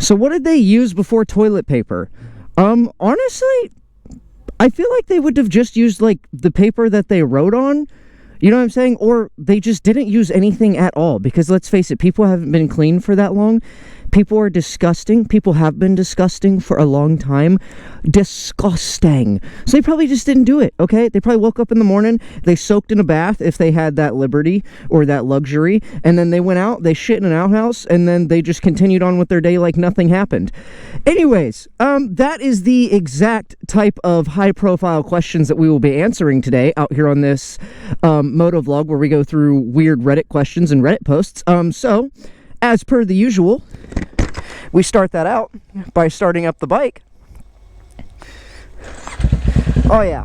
So what did they use before toilet paper? Honestly, I feel like they would have just used, like, the paper that they wrote on. You know what I'm saying? Or they just didn't use anything at all. Because let's face it, people haven't been clean for that long. People are disgusting. People have been disgusting for a long time. Disgusting. So they probably just didn't do it, okay? They probably woke up in the morning, they soaked in a bath if they had that liberty or that luxury, and then they went out, they shit in an outhouse, and then they just continued on with their day like nothing happened. Anyways, that is the exact type of high-profile questions that we will be answering today out here on this moto vlog where we go through weird Reddit questions and Reddit posts. So, as per the usual, we start that out by starting up the bike. Oh yeah.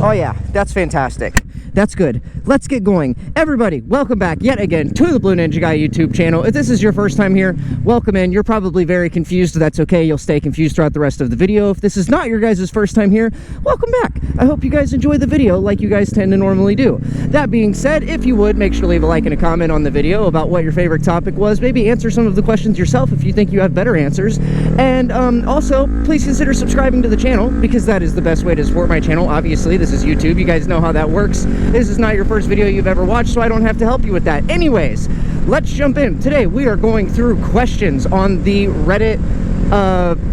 Oh yeah, that's fantastic. That's good. Let's get going. Everybody, welcome back yet again to the Blue Ninja Guy YouTube channel. If this is your first time here, welcome in. You're probably very confused. That's okay. You'll stay confused throughout the rest of the video. If this is not your guys' first time here, welcome back. I hope you guys enjoy the video like you guys tend to normally do. That being said, if you would, make sure to leave a like and a comment on the video about what your favorite topic was. Maybe answer some of the questions yourself if you think you have better answers. And also, please consider subscribing to the channel because that is the best way to support my channel. Obviously, this is YouTube. You guys know how that works. This is not your first video you've ever watched, so I don't have to help you with that. Anyways, let's jump in. Today, we are going through questions on the Reddit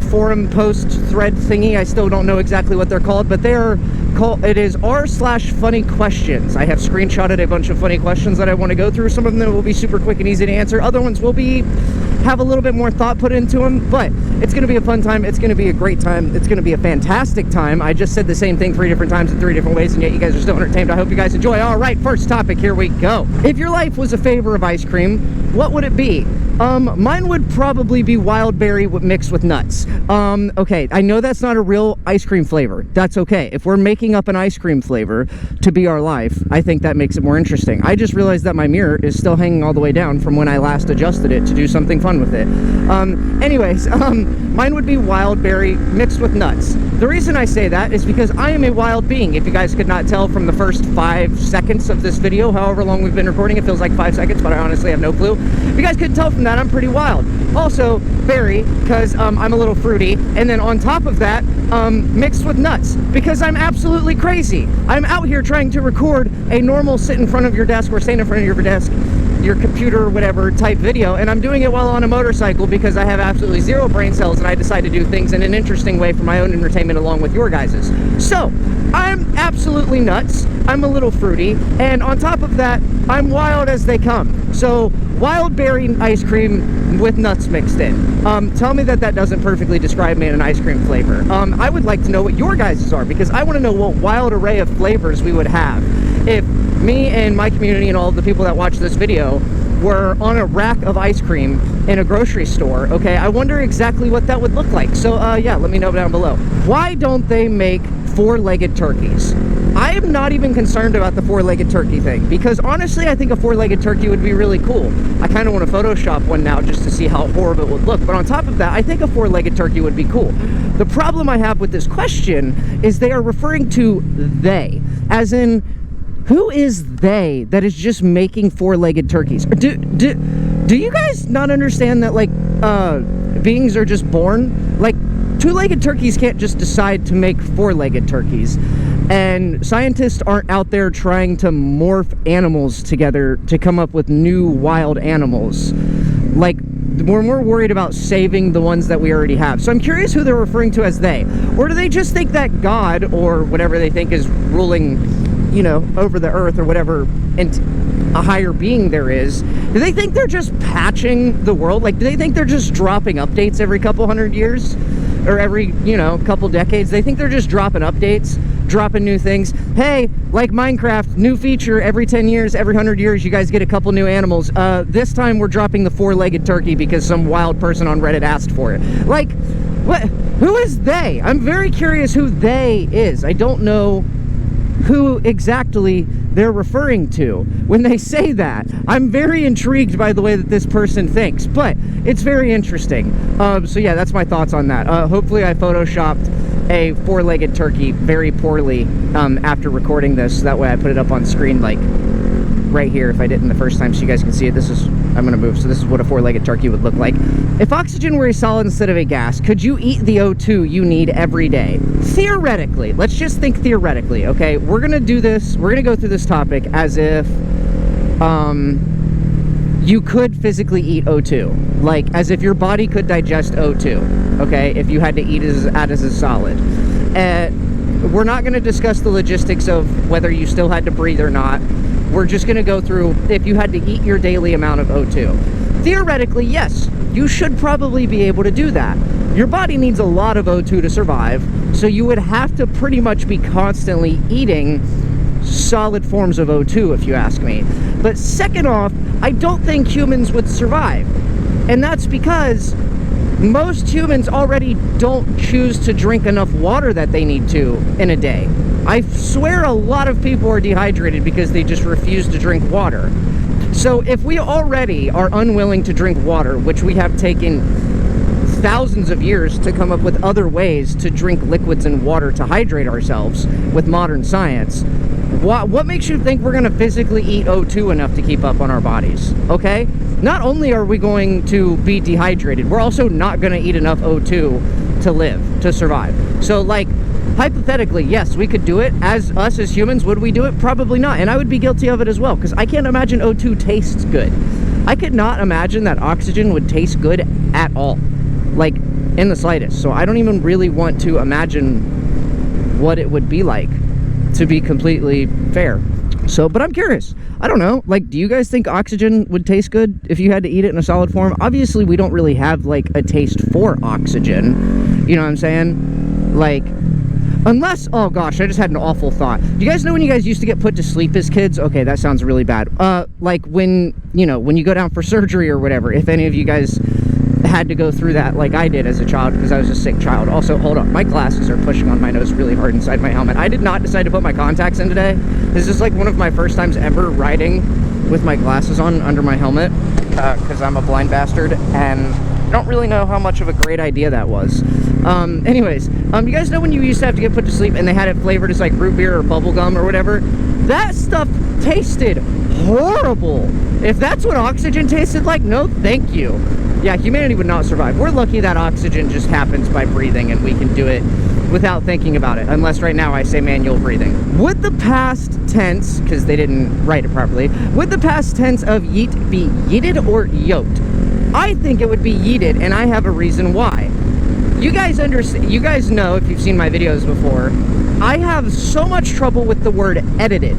forum post thread thingy. I still don't know exactly what they're called, but they are called, it is r/funny questions. I have screenshotted a bunch of funny questions that I want to go through. Some of them will be super quick and easy to answer. Other ones will have a little bit more thought put into them, but it's going to be a fun time. It's going to be a great time. It's going to be a fantastic time. I just said the same thing 3 different times in 3 different ways, and yet you guys are still entertained. I hope you guys enjoy. All right, first topic, here we go. If your life was a flavor of ice cream, what would it be? Mine would probably be wild berry mixed with nuts. Okay, I know that's not a real ice cream flavor. That's okay. If we're making up an ice cream flavor to be our life, I think that makes it more interesting. I just realized that my mirror is still hanging all the way down from when I last adjusted it to do something fun with it. Anyways, mine would be wild berry mixed with nuts. The reason I say that is because I am a wild being. If you guys could not tell from the first 5 seconds of this video, however long we've been recording, it feels like 5 seconds, but I honestly have no clue. If you guys couldn't tell from that, I'm pretty wild. Also, berry, because I'm a little fruity, and then on top of that, mixed with nuts, because I'm absolutely crazy. I'm out here trying to record a normal sit in front of your desk or stand in front of your desk, your computer or whatever type video, and I'm doing it while on a motorcycle because I have absolutely 0 brain cells and I decide to do things in an interesting way for my own entertainment along with your guys's. So, I'm absolutely nuts, I'm a little fruity, and on top of that, I'm wild as they come. So, wild berry ice cream with nuts mixed in. Tell me that doesn't perfectly describe me in an ice cream flavor. I would like to know what your guys's are, because I want to know what wild array of flavors we would have if me and my community and all of the people that watch this video were on a rack of ice cream in a grocery store. Okay, I wonder exactly what that would look like. So yeah, let me know down below. Why don't they make 4-legged turkeys? I am not even concerned about the 4-legged turkey thing, because honestly I think a 4-legged turkey would be really cool. I kind of want to Photoshop one now just to see how horrible it would look, but on top of that, I think a 4-legged turkey would be cool. The problem I have with this question is they are referring to they, as in, who is they that is just making 4-legged turkeys? Do you guys not understand that, like, beings are just born? Like, 2-legged turkeys can't just decide to make 4-legged turkeys. And scientists aren't out there trying to morph animals together to come up with new wild animals. Like, we're more worried about saving the ones that we already have. So I'm curious who they're referring to as they. Or do they just think that God, or whatever they think is ruling, you know, over the earth or whatever, and a higher being there is, do they think they're just patching the world? Like, do they think they're just dropping updates every couple hundred years? Or every, you know, couple decades? They think they're just dropping updates, dropping new things. Hey, like Minecraft, new feature every 10 years, every 100 years, you guys get a couple new animals. This time we're dropping the 4-legged turkey because some wild person on Reddit asked for it. Like, what? Who is they? I'm very curious who they is. I don't know who exactly they're referring to when they say that. I'm very intrigued by the way that this person thinks, but it's very interesting. So yeah, that's my thoughts on that. Hopefully I photoshopped a 4-legged turkey very poorly after recording this, so that way I put it up on screen, like right here if I didn't the first time, so you guys can see it. This is I'm gonna move. So this is what a four-legged turkey would look like. If oxygen were a solid instead of a gas, could you eat the O2 you need every day? Theoretically, let's just think theoretically, okay? We're gonna do this, we're gonna go through this topic as if you could physically eat O2, like as if your body could digest O2, okay, if you had to eat it as a solid. We're not going to discuss the logistics of whether you still had to breathe or not. We're just going to go through if you had to eat your daily amount of O2. Theoretically, yes, you should probably be able to do that. Your body needs a lot of O2 to survive, so you would have to pretty much be constantly eating solid forms of O2, if you ask me. But second off, I don't think humans would survive. And that's because most humans already don't choose to drink enough water that they need to in a day. I swear a lot of people are dehydrated because they just refuse to drink water. So if we already are unwilling to drink water, which we have taken thousands of years to come up with other ways to drink liquids and water to hydrate ourselves with modern science, what makes you think we're going to physically eat O2 enough to keep up on our bodies, okay? Not only are we going to be dehydrated, we're also not going to eat enough O2 to live, to survive. So, like, hypothetically, yes, we could do it. As humans, would we do it? Probably not. And I would be guilty of it as well, because I can't imagine O2 tastes good. I could not imagine that oxygen would taste good at all, like, in the slightest. So I don't even really want to imagine what it would be like, to be completely fair. So, but I'm curious. I don't know, like, do you guys think oxygen would taste good if you had to eat it in a solid form? Obviously, we don't really have, like, a taste for oxygen. You know what I'm saying? Like, unless, oh gosh, I just had an awful thought. Do you guys know when you guys used to get put to sleep as kids? Okay, that sounds really bad. Like when, you know, when you go down for surgery or whatever, if any of you guys had to go through that like I did as a child, because I was a sick child. Also, hold on, my glasses are pushing on my nose really hard inside my helmet. I did not decide to put my contacts in today. This is like one of my first times ever riding with my glasses on under my helmet, because I'm a blind bastard, and I don't really know how much of a great idea that was. Anyways, you guys know when you used to have to get put to sleep and they had it flavored as like root beer or bubble gum or whatever? That stuff tasted horrible. If that's what oxygen tasted like, no thank you. Yeah, humanity would not survive. We're lucky that oxygen just happens by breathing and we can do it without thinking about it, unless right now I say manual breathing. Would the past tense, because they didn't write it properly, would the past tense of yeet be yeeted or yoked? I think it would be yeeted, and I have a reason why. You guys understand, you guys know, if you've seen my videos before, I have so much trouble with the word edited.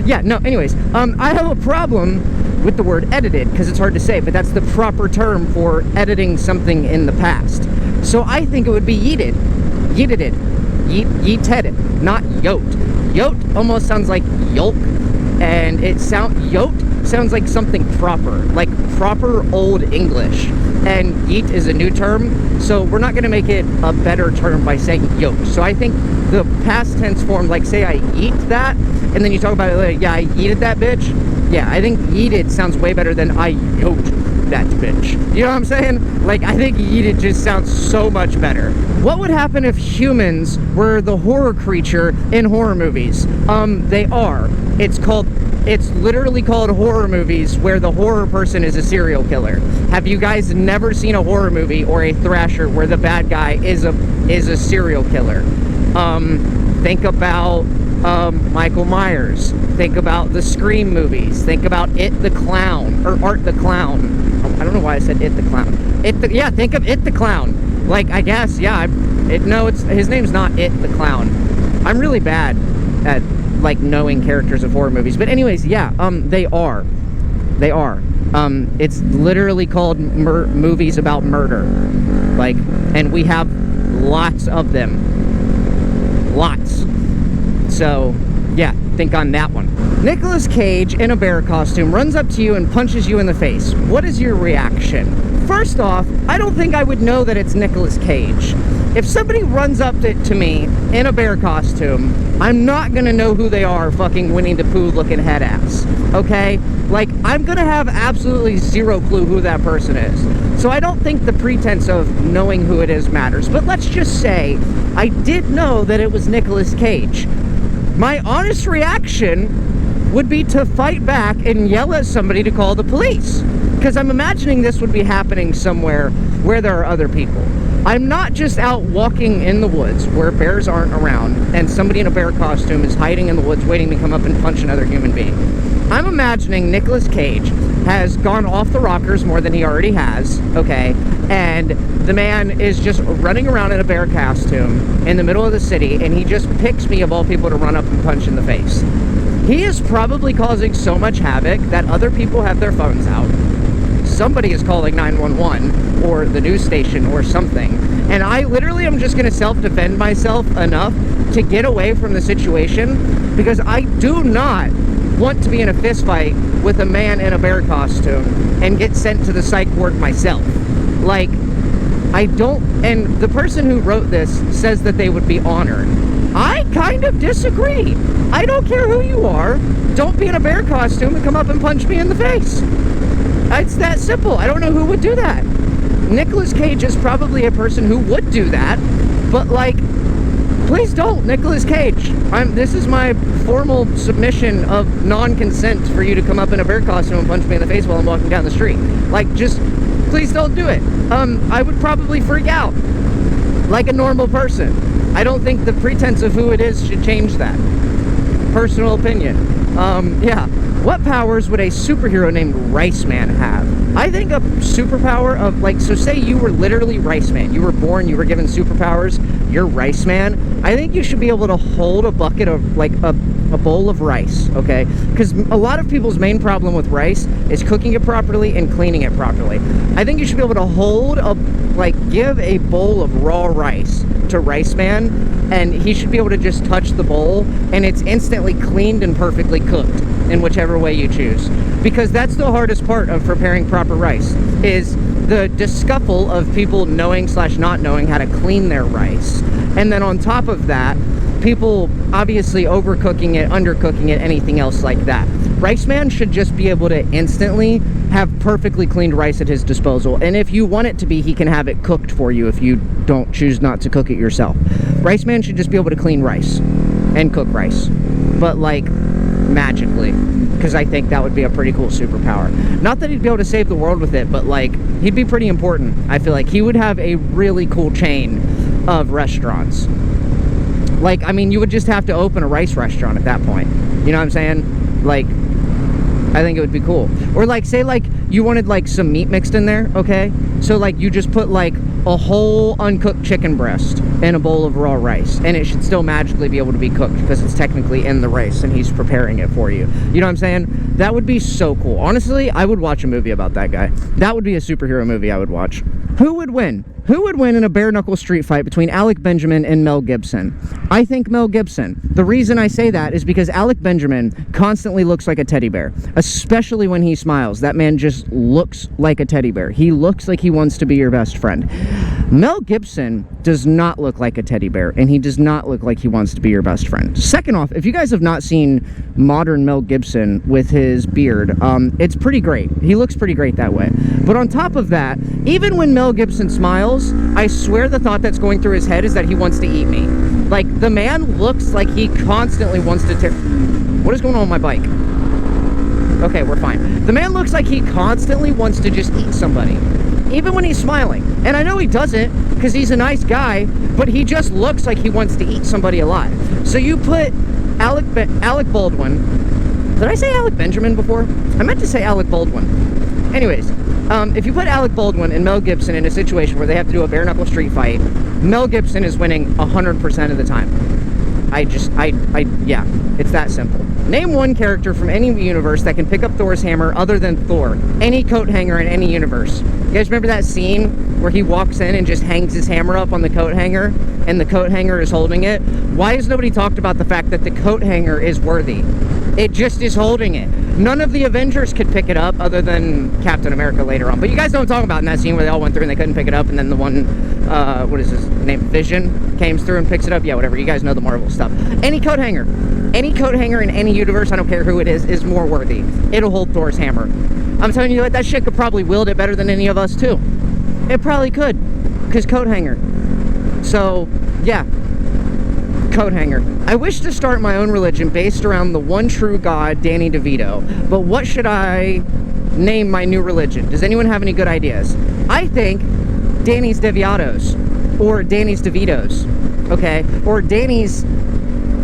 Yeah, no, anyways, I have a problem with the word edited because it's hard to say, but that's the proper term for editing something in the past. So I think it would be yeeted. Yeeted, not yoked. Yoked almost sounds like yolk, and yoked sounds like something proper, like proper old English. And yeet is a new term, so we're not going to make it a better term by saying yoked. So I think the past tense form, like say I eat that, and then you talk about it later, yeah, I yeeted that bitch. Yeah, I think yeeted sounds way better than I yoked that bitch. You know what I'm saying? Like, I think yeeted just sounds so much better. What would happen if humans were the horror creature in horror movies? They are. It's literally called horror movies, where the horror person is a serial killer. Have you guys never seen a horror movie or a thrasher where the bad guy is a serial killer? Think about Michael Myers. Think about the Scream movies. Think about It the Clown, or Art the Clown. I don't know why I said It the Clown. Yeah, think of It the Clown. Like, I guess, yeah. His name's not It the Clown. I'm really bad at like knowing characters of horror movies, but anyways, yeah, they are. It's literally called movies about murder, like, and we have lots of them, lots. So yeah, think on that one. Nicolas Cage in a bear costume runs up to you and punches you in the face. What is your reaction? First off, I don't think I would know that it's Nicolas Cage. If somebody runs up to me in a bear costume, I'm not gonna know who they are, fucking Winnie the Pooh looking head ass, okay? Like, I'm gonna have absolutely zero clue who that person is. So I don't think the pretense of knowing who it is matters. But let's just say I did know that it was Nicolas Cage. My honest reaction would be to fight back and yell at somebody to call the police. Because I'm imagining this would be happening somewhere where there are other people. I'm not just out walking in the woods where bears aren't around and somebody in a bear costume is hiding in the woods waiting to come up and punch another human being. I'm imagining Nicolas Cage has gone off the rockers more than he already has, okay? And the man is just running around in a bear costume in the middle of the city, and he just picks me, of all people, to run up and punch in the face. He is probably causing so much havoc that other people have their phones out. Somebody is calling 911 or the news station or something, and I literally am just going to self-defend myself enough to get away from the situation, because I do not want to be in a fist fight with a man in a bear costume and get sent to the psych ward myself. Like, I don't, and the person who wrote this says that they would be honored. I kind of disagree. I don't care who you are. Don't be in a bear costume and come up and punch me in the face. It's that simple. I don't know who would do that. Nicolas Cage is probably a person who would do that, but like, please don't, Nicolas Cage. This is my formal submission of non-consent for you to come up in a bear costume and punch me in the face while I'm walking down the street. Like, just, please don't do it. I would probably freak out, like a normal person. I don't think the pretense of who it is should change that. Personal opinion. Yeah. What powers would a superhero named Rice Man have? I think a superpower of, like, so say you were literally Rice Man. You were born, you were given superpowers, you're Rice Man. I think you should be able to hold a bucket of, like, a bowl of rice, okay? Because a lot of people's main problem with rice is cooking it properly and cleaning it properly. I think you should be able to hold give a bowl of raw rice to Rice Man, and he should be able to just touch the bowl, and it's instantly cleaned and perfectly cooked in whichever way you choose. Because that's the hardest part of preparing proper rice, is the scuffle of people knowing/not knowing how to clean their rice. And then on top of that, people obviously overcooking it, undercooking it, anything else like that. Rice Man should just be able to instantly have perfectly cleaned rice at his disposal. And if you want it to be, he can have it cooked for you if you don't choose not to cook it yourself. Rice Man should just be able to clean rice and cook rice. But like, magically. Because I think that would be a pretty cool superpower. Not that he'd be able to save the world with it, but like, he'd be pretty important. I feel like he would have a really cool chain of restaurants. Like, I mean, you would just have to open a rice restaurant at that point. You know what I'm saying? Like, I think it would be cool. Or like, say like you wanted like some meat mixed in there, okay? So like you just put like a whole uncooked chicken breast in a bowl of raw rice, and it should still magically be able to be cooked because it's technically in the rice and he's preparing it for you. You know what I'm saying? That would be so cool. Honestly, I would watch a movie about that guy. That would be a superhero movie I would watch. Who would win? Who would win in a bare-knuckle street fight between Alec Benjamin and Mel Gibson? I think Mel Gibson. The reason I say that is because Alec Benjamin constantly looks like a teddy bear, especially when he smiles. That man just looks like a teddy bear. He looks like he wants to be your best friend. Mel Gibson does not look like a teddy bear, and he does not look like he wants to be your best friend. Second off, if you guys have not seen modern Mel Gibson with his beard, it's pretty great. He looks pretty great that way. But on top of that, even when Mel Gibson smiles, I swear the thought that's going through his head is that he wants to eat me. Like, the man looks like he constantly wants to tear... What is going on with my bike? Okay, we're fine. The man looks like he constantly wants to just eat somebody, even when he's smiling. And I know he doesn't, because he's a nice guy, but he just looks like he wants to eat somebody alive. So you put Alec Baldwin... Did I say Alec Benjamin before? I meant to say Alec Baldwin. Anyways, if you put Alec Baldwin and Mel Gibson in a situation where they have to do a bare-knuckle street fight, Mel Gibson is winning 100% of the time. Yeah, it's that simple. Name one character from any universe that can pick up Thor's hammer other than Thor. Any coat hanger in any universe. You guys remember that scene where he walks in and just hangs his hammer up on the coat hanger, and the coat hanger is holding it? Why has nobody talked about the fact that the coat hanger is worthy? It just is holding it. None of the Avengers could pick it up other than Captain America later on. But you guys don't talk about in that scene where they all went through and they couldn't pick it up, and then the one, what is his name, Vision, came through and picks it up. Yeah, whatever. You guys know the Marvel stuff. Any coat hanger in any universe, I don't care who it is more worthy. It'll hold Thor's hammer. I'm telling you what, that shit could probably wield it better than any of us too. It probably could, because coat hanger. So, yeah, coat hanger. I wish to start my own religion based around the one true God, Danny DeVito. But what should I name my new religion? Does anyone have any good ideas? I think Danny's Deviatos, or Danny's DeVitos, okay? Or Danny's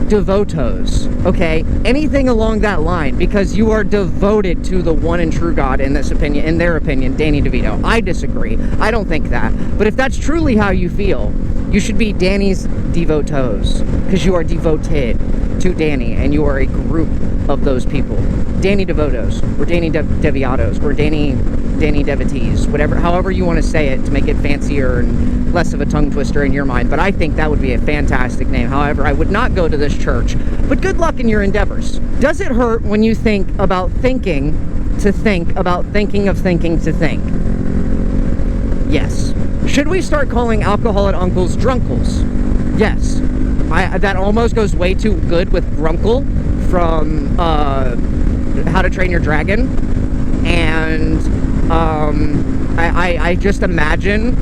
Devotos, okay? Anything along that line, because you are devoted to the one and true God in this opinion, in their opinion, Danny DeVito. I disagree. I don't think that. But if that's truly how you feel, you should be Danny's Devotos, because you are devoted to Danny, and you are a group of those people. Danny Devotos, or Danny Deviatos, or Danny Devotees, whatever, however you want to say it to make it fancier and less of a tongue twister in your mind. But I think that would be a fantastic name. However, I would not go to this church. But good luck in your endeavors. Does it hurt when you think about thinking to think about thinking of thinking to think? Yes. Should we start calling alcoholic uncles drunkles? Yes. That almost goes way too good with Grunkle from How to Train Your Dragon. And I just imagine,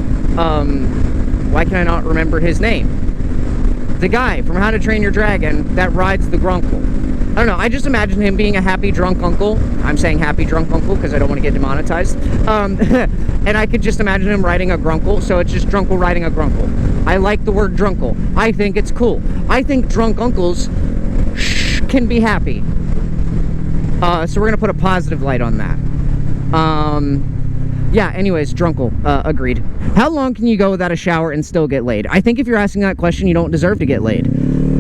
why can I not remember his name? The guy from How to Train Your Dragon that rides the Grunkle. I don't know, I just imagine him being a happy drunk uncle. I'm saying happy drunk uncle because I don't want to get demonetized. And I could just imagine him riding a Grunkle, so it's just Drunkle riding a Grunkle. I like the word Drunkle. I think it's cool. I think drunk uncles can be happy. So we're going to put a positive light on that. Yeah, anyways, Drunkle, agreed. How long can you go without a shower and still get laid? I think if you're asking that question, you don't deserve to get laid.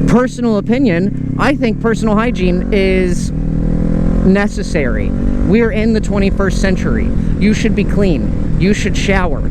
Personal opinion, I think personal hygiene is necessary. We're in the 21st century. You should be clean. You should shower.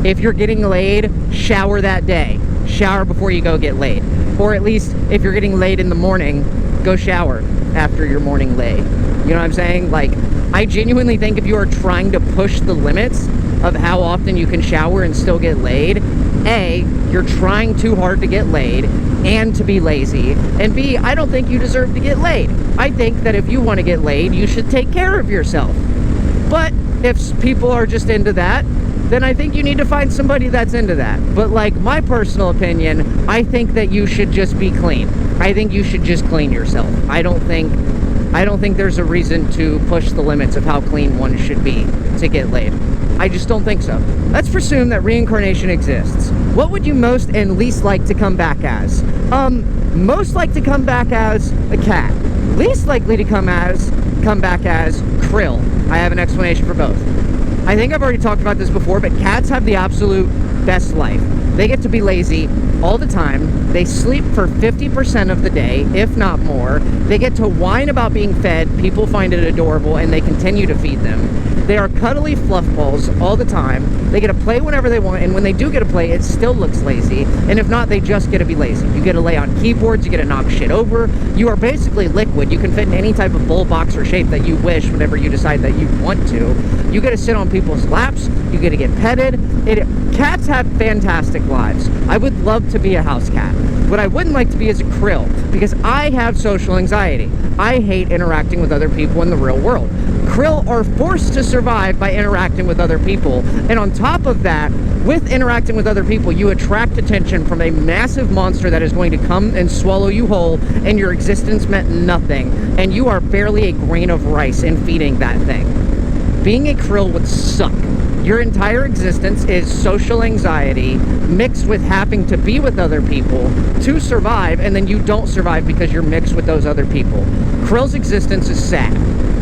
If you're getting laid, shower that day. Shower before you go get laid. Or at least, if you're getting laid in the morning, go shower after your morning lay. You know what I'm saying? Like, I genuinely think if you are trying to push the limits of how often you can shower and still get laid, A, you're trying too hard to get laid and to be lazy, and B, I don't think you deserve to get laid. I think that if you want to get laid, you should take care of yourself. But if people are just into that, then I think you need to find somebody that's into that. But like, my personal opinion, I think that you should just be clean. I think you should just clean yourself. I don't think there's a reason to push the limits of how clean one should be to get laid. I just don't think so. Let's presume that reincarnation exists. What would you most and least like to come back as? Most like to come back as a cat. Least likely to come back as Krill. I have an explanation for both. I think I've already talked about this before, but cats have the absolute best life. They get to be lazy all the time. They sleep for 50% of the day, if not more. They get to whine about being fed. People find it adorable, and they continue to feed them. They are cuddly fluff balls all the time. They get to play whenever they want, and when they do get to play, it still looks lazy. And if not, they just get to be lazy. You get to lay on keyboards, you get to knock shit over. You are basically liquid. You can fit in any type of bowl, box, or shape that you wish whenever you decide that you want to. You get to sit on people's laps. You get to get petted. Cats have fantastic lives. I would love to be a house cat. What I wouldn't like to be is a Krill, because I have social anxiety. I hate interacting with other people in the real world. Krill are forced to survive by interacting with other people, and on top of that, with interacting with other people, you attract attention from a massive monster that is going to come and swallow you whole, and your existence meant nothing, and you are barely a grain of rice in feeding that thing. Being a Krill would suck. Your entire existence is social anxiety mixed with having to be with other people to survive, and then you don't survive because you're mixed with those other people. Krill's existence is sad.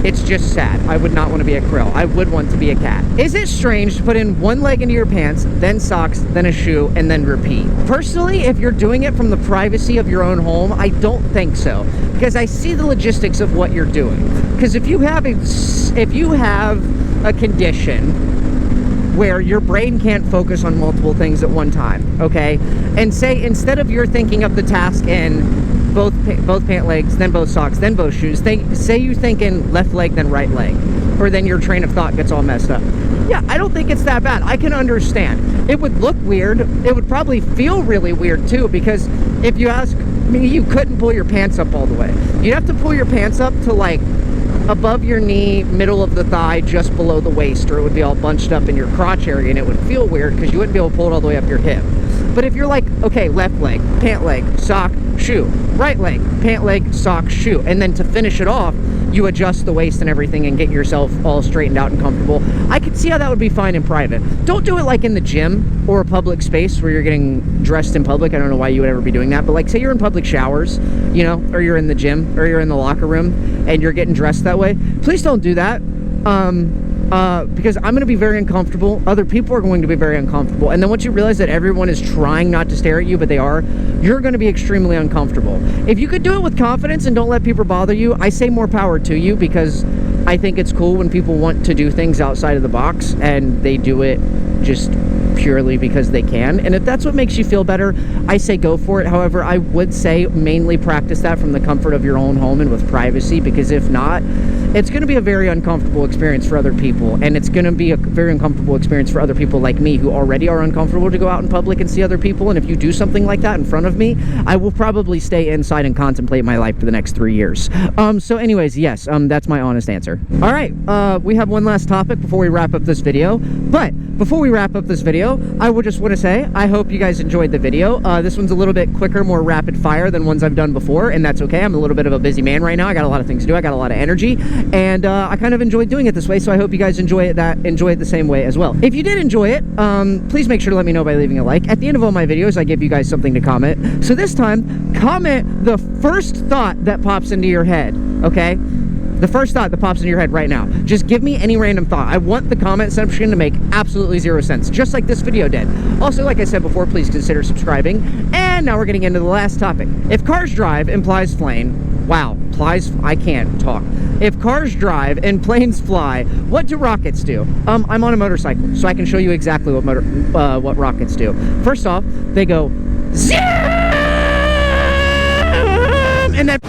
It's just sad. I would not want to be a Krill. I would want to be a cat. Is it strange to put in one leg into your pants, then socks, then a shoe, and then repeat? Personally, if you're doing it from the privacy of your own home, I don't think so, because I see the logistics of what you're doing. Because if you have a condition where your brain can't focus on multiple things at one time, okay? And say, instead of you're thinking of the task in both pant legs, then both socks, then both shoes, say you think in left leg, then right leg, or then your train of thought gets all messed up. Yeah, I don't think it's that bad. I can understand. It would look weird. It would probably feel really weird too, because if you ask me, you couldn't pull your pants up all the way. You'd have to pull your pants up to like above your knee, middle of the thigh, just below the waist, or it would be all bunched up in your crotch area, and it would feel weird because you wouldn't be able to pull it all the way up your hip. But if you're like, okay, left leg, pant leg, sock, shoe, right leg, pant leg, sock, shoe, and then to finish it off, you adjust the waist and everything and get yourself all straightened out and comfortable, I could see how that would be fine in private. Don't do it like in the gym or a public space where you're getting dressed in public. I don't know why you would ever be doing that, but like say you're in public showers, you know, or you're in the gym, or you're in the locker room and you're getting dressed that way. Please don't do that. Because I'm going to be very uncomfortable. Other people are going to be very uncomfortable. And then once you realize that everyone is trying not to stare at you, but they are, you're going to be extremely uncomfortable. If you could do it with confidence and don't let people bother you, I say more power to you, because I think it's cool when people want to do things outside of the box and they do it just purely because they can. And if that's what makes you feel better, I say go for it. However, I would say mainly practice that from the comfort of your own home and with privacy, because if not, it's going to be a very uncomfortable experience for other people, and it's going to be a very uncomfortable experience for other people like me who already are uncomfortable to go out in public and see other people. And if you do something like that in front of me, I will probably stay inside and contemplate my life for the next 3 years. So anyways, yes, that's my honest answer. All right, we have one last topic before we wrap up this video, but before we wrap up this video, I would just want to say I hope you guys enjoyed the video. This one's a little bit quicker, more rapid fire than ones I've done before, and that's okay. I'm a little bit of a busy man right now. I got a lot of things to do. I got a lot of energy, and I kind of enjoyed doing it this way, so I hope you guys enjoy it the same way as well. If you did enjoy it, please make sure to let me know by leaving a like. At the end of all my videos, I give you guys something to comment. So this time, comment the first thought that pops into your head, okay? The first thought that pops into your head right now. Just give me any random thought. I want the comment section to make absolutely zero sense, just like this video did. Also, like I said before, please consider subscribing. And now we're getting into the last topic. If cars drive and planes flying, wow, I can't talk. If cars drive and planes fly, what do rockets do? I'm on a motorcycle, so I can show you exactly what rockets do. First off, they go zoom, and then